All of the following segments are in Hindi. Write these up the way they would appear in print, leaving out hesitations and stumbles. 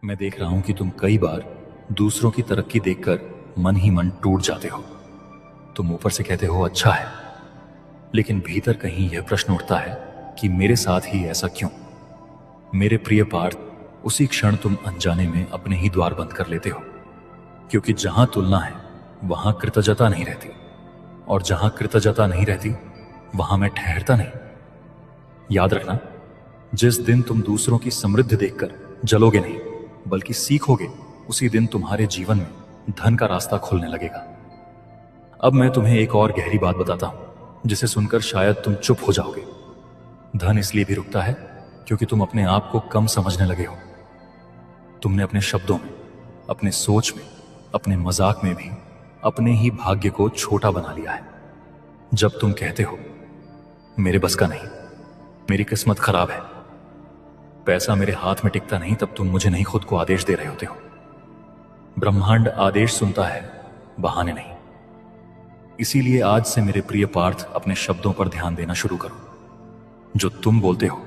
मैं देख रहा हूं कि तुम कई बार दूसरों की तरक्की देखकर मन ही मन टूट जाते हो। तुम ऊपर से कहते हो अच्छा है, लेकिन भीतर कहीं यह प्रश्न उठता है कि मेरे साथ ही ऐसा क्यों। मेरे प्रिय पार्थ, उसी क्षण तुम अनजाने में अपने ही द्वार बंद कर लेते हो, क्योंकि जहां तुलना है वहां कृतज्ञता नहीं रहती, और जहां कृतज्ञता नहीं रहती वहां मैं ठहरता नहीं। याद रखना, जिस दिन तुम दूसरों की समृद्धि देखकर जलोगे नहीं बल्कि सीखोगे, उसी दिन तुम्हारे जीवन में धन का रास्ता खुलने लगेगा। अब मैं तुम्हें एक और गहरी बात बताता हूं, जिसे सुनकर शायद तुम चुप हो जाओगे। धन इसलिए भी रुकता है क्योंकि तुम अपने आप को कम समझने लगे हो। तुमने अपने शब्दों में, अपने सोच में, अपने मजाक में भी अपने ही भाग्य को छोटा बना लिया है। जब तुम कहते हो मेरे बस का नहीं, मेरी किस्मत खराब है, पैसा मेरे हाथ में टिकता नहीं, तब तुम मुझे नहीं खुद को आदेश दे रहे होते हो। ब्रह्मांड आदेश सुनता है, बहाने नहीं। इसीलिए आज से मेरे प्रिय पार्थ, अपने शब्दों पर ध्यान देना शुरू करो। जो तुम बोलते हो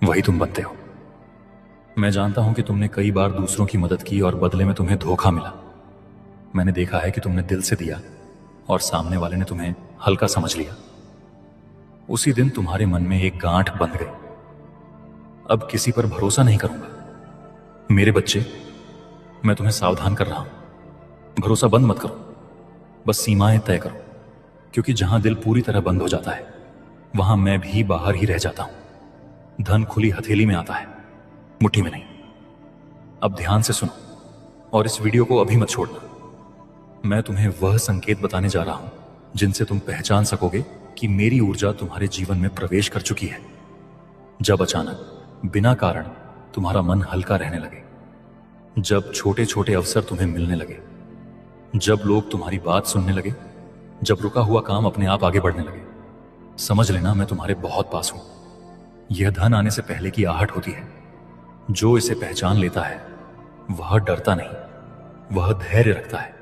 वही तुम बनते हो। मैं जानता हूं कि तुमने कई बार दूसरों की मदद की और बदले में तुम्हें धोखा मिला। मैंने देखा है कि तुमने दिल से दिया और सामने वाले ने तुम्हें हल्का समझ लिया। उसी दिन तुम्हारे मन में एक गांठ बंध गई। अब किसी पर भरोसा नहीं करूंगा। मेरे बच्चे, मैं तुम्हें सावधान कर रहा हूं। भरोसा बंद मत करो, बस सीमाएं तय करो, क्योंकि जहां दिल पूरी तरह बंद हो जाता है वहां मैं भी बाहर ही रह जाता हूं। धन खुली हथेली में आता है, मुट्ठी में नहीं। अब ध्यान से सुनो और इस वीडियो को अभी मत छोड़ना। मैं तुम्हें वह संकेत बताने जा रहा हूं जिनसे तुम पहचान सकोगे कि मेरी ऊर्जा तुम्हारे जीवन में प्रवेश कर चुकी है। जब अचानक बिना कारण तुम्हारा मन हल्का रहने लगे, जब छोटे छोटे अवसर तुम्हें मिलने लगे, जब लोग तुम्हारी बात सुनने लगे, जब रुका हुआ काम अपने आप आगे बढ़ने लगे, समझ लेना मैं तुम्हारे बहुत पास हूं। यह धन आने से पहले की आहट होती है। जो इसे पहचान लेता है वह डरता नहीं, वह धैर्य रखता है।